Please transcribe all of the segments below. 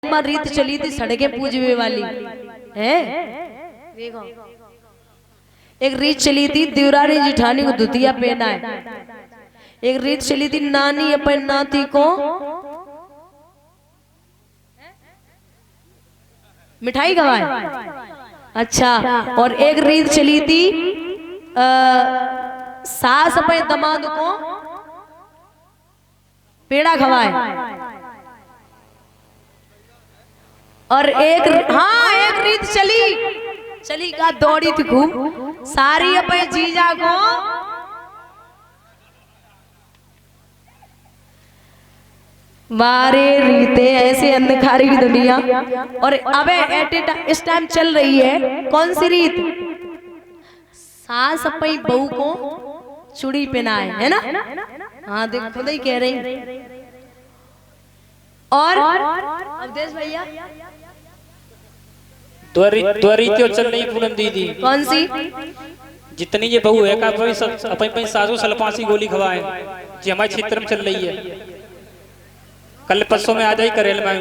अम्मा रीत चली थी सड़के पूजवे वाली है। देखो एक रीत चली थी देवरानी जिठानी को धुतिया पहना है। एक रीत चली थी नानी अपन नाती को मिठाई खवाए। अच्छा, और एक रीत चली थी सास अपने दामाद को पेड़ा खवाए। और एक रीत चली का दौड़ी थी खूब सारी अपने जीजा को मारे रीते ऐसे अंधकारी की दुनिया। और अबे इस टाइम चल रही है कौन सी रीत, सास अपनी बहू को चूड़ी पहनाए है ना। हाँ देखो खुद ही कह रही। और अवधेश भैया रीतियों चल रही पूनम दीदी कौन सी, जितनी ये बहू है का अपनी सासू सलपासी गोली खवाए जी हमारे क्षेत्र में चल रही है। कल परसों में आ जाए करेल में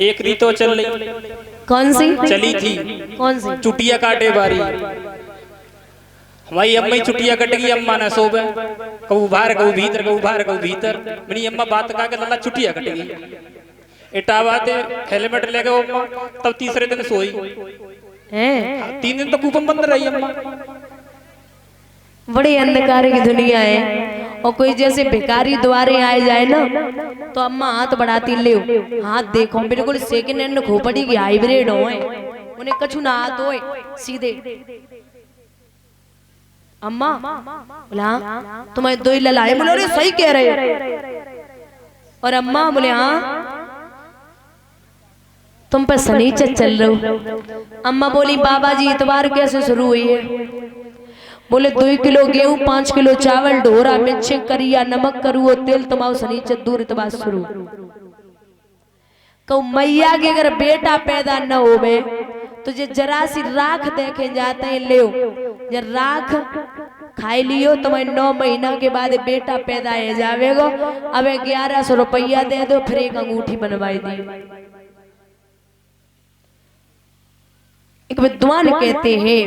एक रीतो चल रही। कौन सी चली थी, कौन सी, चुटिया काटे बारी। हमारी अम्मा ही चुटिया कट गई, अम्मा ने सोबे कहू बाहर कहू भीतर, कहू बाहर कहू भीतर। मेरी अम्मा बात कहा के लल्ला चुटिया कट गई। इटावा दे हेलमेट लेके वो तब तीसरे दिन सोई है। 3 दिन तो कूपन बंद रही अम्मा। बड़ी अंधकार की दुनिया है। और कोई जैसे भिखारी द्वारे आए जाए ना तो अम्मा हाथ बढ़ाती ले हाथ देखो बिल्कुल सेकंड हैंड खोपड़ी की हाइब्रिड हो, उन्हें कछु ना हाथ होए सीधे। अम्मा बोला तुम्हें 2 ही ललाए, बोले अरे सही कह रहे। और अम्मा बोले हाँ तुम पर शनिचर चल रहे हो। अम्मा बोली बाबा जी इतवार कैसे शुरू हुई है। बोले 2 किलो गेहूं 5 किलो चावल ढोरा मिर्च करिया नमक करू तेल तमाओ शनिचर दूर इतवार शुरू। कहू मैया के अगर बेटा पैदा न होवे तो जे जरा सी राख देखे जाते हैं ले जे राख खाई लियो तो 9 महीना के बाद बेटा पैदा है जावेगो। अब 1100 रुपया दे दो फिर एक अंगूठी बनवाई दी। एक विद्वान कहते हैं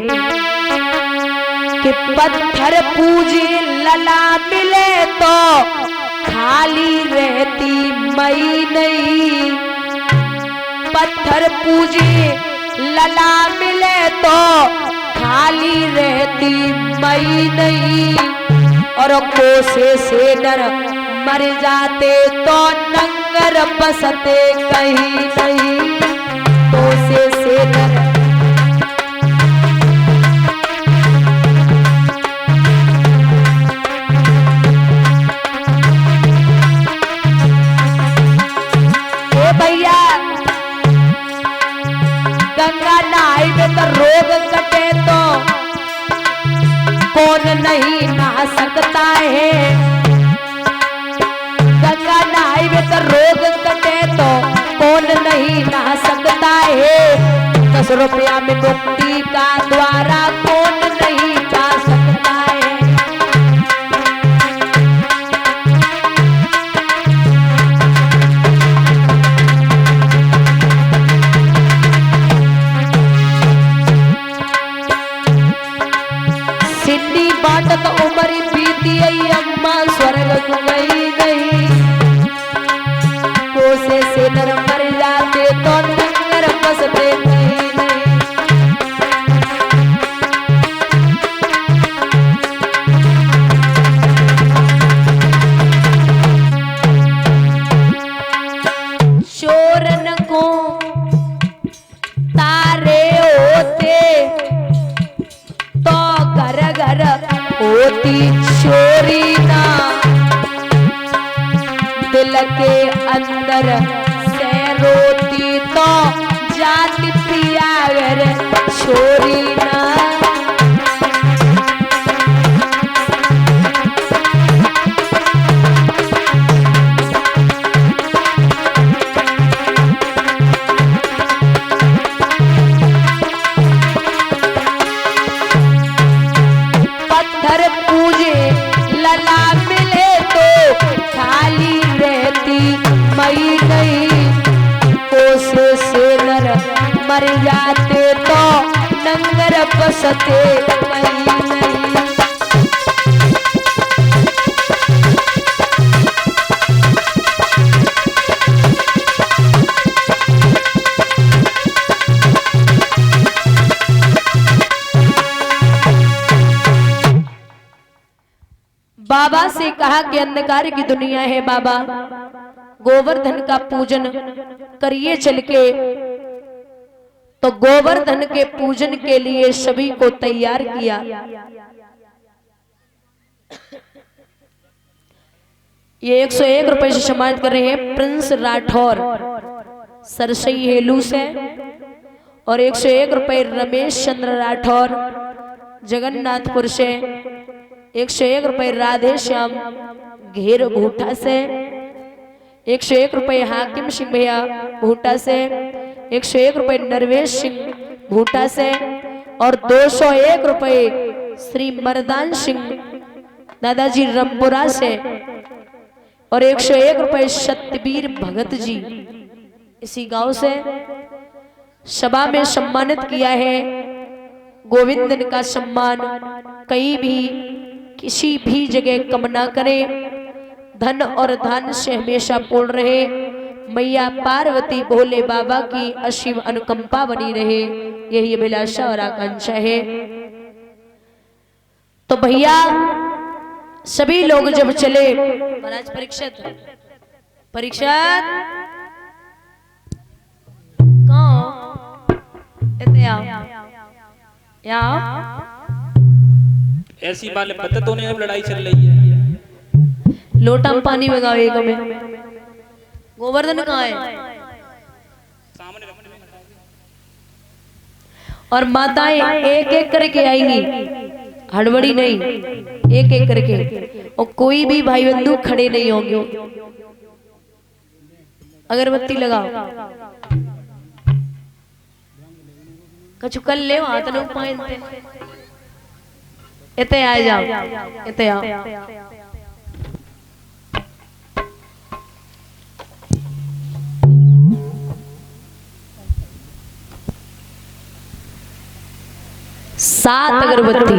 कि पत्थर पूजे लला मिले तो खाली रहती मई नहीं। पत्थर पूजे लला मिले तो खाली रहती मई नहीं। और कोसे से नर मर जाते तो नंगर बसते कहीं नहीं। कोसे से नर भैया गंगा नहाई में तो रोग कटे तो कौन नहीं नहा सकता है। गंगा नहाई में तो रोग कटे तो कौन नहीं नहा सकता है। 10 रुपया में मुक्ति का द्वारा कौन नहीं पा सकता है। तो उम्र बीती अम्मा स्वर्ग गई नहीं। कोसे से नर मर जाते तो नंगर बसते नहीं। चोरन को तारे होते तो घर घर होती चोरी ना। दिल के अंदर से रोती तो जाति प्रिया छोरी ना। पत्थर पूजे लला मिले तो खाली रहती मई नहीं। मर जाते तो नंगर बसते कहीं नहीं। बाबा से कहा कि अंधकार की दुनिया है बाबा, गोवर्धन का पूजन करिए चल के। तो गोवर्धन के पूजन के लिए सभी को तैयार किया। ये 101 रुपए से सम्मानित कर रहे हैं प्रिंस राठौर सरसई हेलू से, और 101 रुपए रमेश चंद्र राठौर जगन्नाथपुर से, 101 रुपए राधे श्याम घेर भूटा से, 101 रुपए हाकिम सिंह भैया भूटा से, 101 रुपए नरवेश सिंह भूटा से, और 201 रुपए श्री मर्दान सिंह दादाजी रमपुरा से, और 101 रुपए सत्यवीर भगत जी इसी गांव से। सभा में सम्मानित किया है। गोविंदन का सम्मान कहीं भी किसी भी जगह कम ना करे, धन और धान से हमेशा पूर्ण रहे। मैया पार्वती भोले बाबा की असीम अनुकंपा बनी रहे, यही अभिलाषा और आकांक्षा है। तो भैया सभी लोग जब चले, महाराज परीक्षित ऐसी बात पता तो नहीं, अब लड़ाई चल रही है। लोटा में पानी मंगाओ एक में। गोवर्धन कहाँ है? सामने रखने में। और माताएं एक एक करके आएंगी, हड़बड़ी नहीं, एक एक करके, और कोई भी भाई बंधु खड़े नहीं होंगे। अगरबत्ती लगाओ, कछु कर ले हाथ न पाए, इते आ जाओ, इते आओ। सात अगरबत्ती,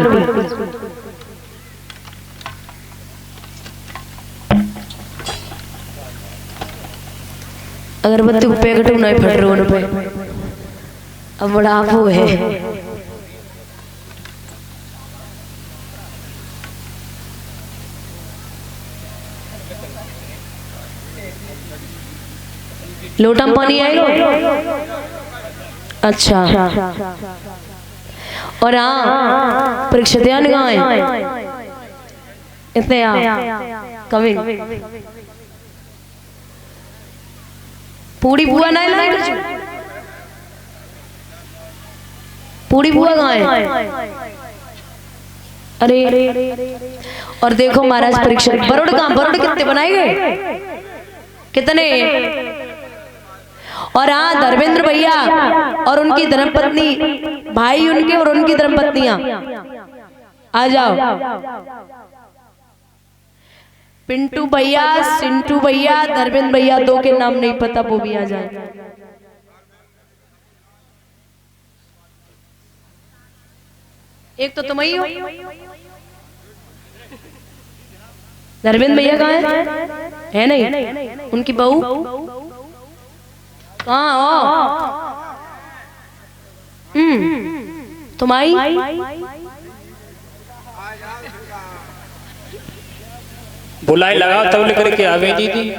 अगरबत्ती को पैकेट नहीं फट रहे उन पे, अब बड़ा वो है। लोटा में पानी आएगा। अच्छा, और हाँ परीक्षित कहाँ है? इतने कभी पूरी बुआ नहीं लाए कुछ? पूरी बुआ कहाँ है? अरे और देखो महाराज परीक्षित, बरोड़ कहाँ? बरोड़ कितने बनाए गए? कितने? और हाँ धर्मेंद्र भैया और उनकी धर्मपत्नी, भाई उनके और उनकी धर्मपत्नियां आ जाओ। पिंटू भैया, सिंटू भैया, धर्मेंद्र भैया, दो के नाम नहीं पता, वो भी आ जाए। एक तो तुम ही हो। धर्मेंद्र भैया कहाँ है नहीं? उनकी बहू कहाँ हो? तुम आई? बुलाई लगा तब लेकर के आवे दीदी।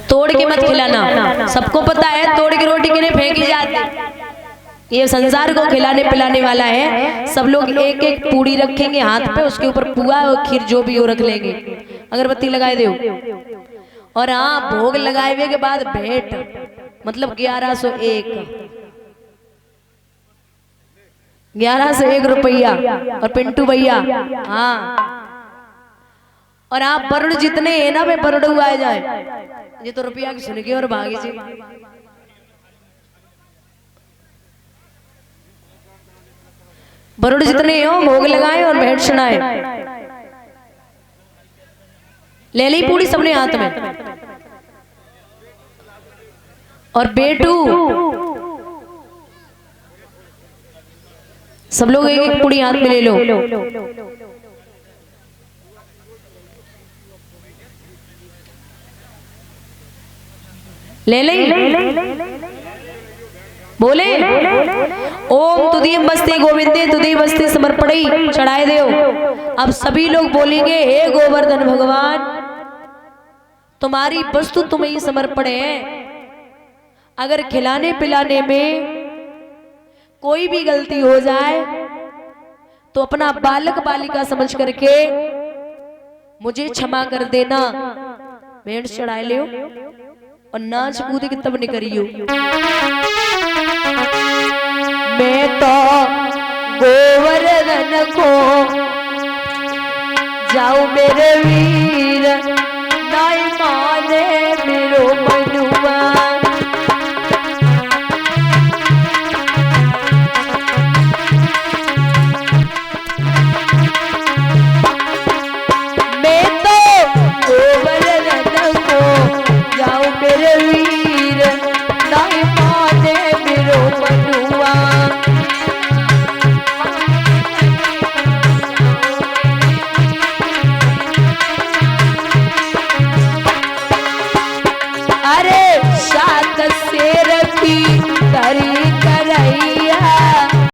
तोड़ के मत खिलाना, सबको पता है तोड़ की रोटी किन्हें फेंकी जाती। ये संसार को खिलाने पिलाने वाला है। सब लोग एक एक पूड़ी रखेंगे हाथ पे, उसके ऊपर पुआ और खीर जो भी हो रख लेंगे। अगरबत्ती लगाए दो। और हाँ भोग लगाए हुए के बाद भेंट, मतलब 1101 रुपया। और पिंटू भैया हाँ, और आप बरुड़ जितने है ना वे बरुड़ आ जाए। ये तो रुपया की सुन के और भागी जी। बरुड़ जितने हो भोग लगाए और भेंट सुनाए। ले ली पूरी सबने हाथ में। और बेटू सब लोग एक एक पुड़ी हाथ में ले लो। ले ले बोले ओम तुदीम बस्ते गोविंदे तुदी बस्ते समर्पणी चढ़ाए दो। अब सभी लोग बोलेंगे हे गोवर्धन भगवान तुम्हारी वस्तु तुम्हें ही समर्पण है। अगर खिलाने पिलाने में कोई भी गलती हो जाए तो अपना बालक बालिका समझ करके मुझे क्षमा कर देना। भेंट चढ़ाए लियो और नाच कूद के तब निकरियो। मैं तो गोवर्धन को जाऊं मेरे वीर नाय